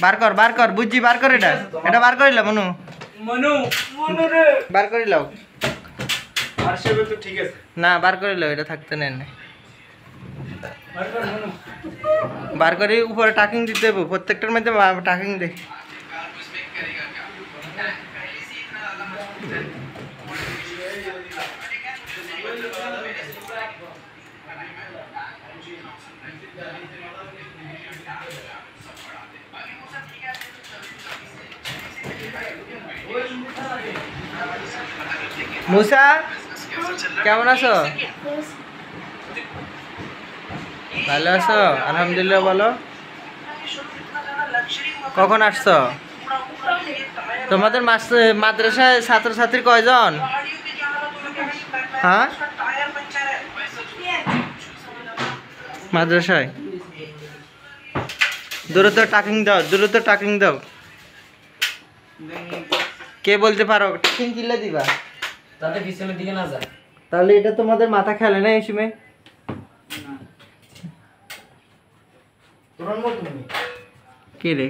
বার কর বুঝছি বার কর এটা বার করিলা মনু বার করিলাও না বার করিলাও এটা থাকতে নেন বার করে উপরে টাকিং দিতে হবে প্রত্যেকটার মধ্যে টাকিং দে মুসা কেমন আছো ভালো আছো আলহামদুলিল্লাহ বলো কখন আসছো তোমাদের মাদ্রাসায় ছাত্রছাত্রী কয়জন হ্যাঁ মাদ্রাসায় দ্রুত টাকিং দাও কে বলতে পারো টাকিং কিল্লা দিবা তাতে পিছনের দিকে না যায় তাহলে এটা তোমাদের মাথা খেলে না এই সময় কি রে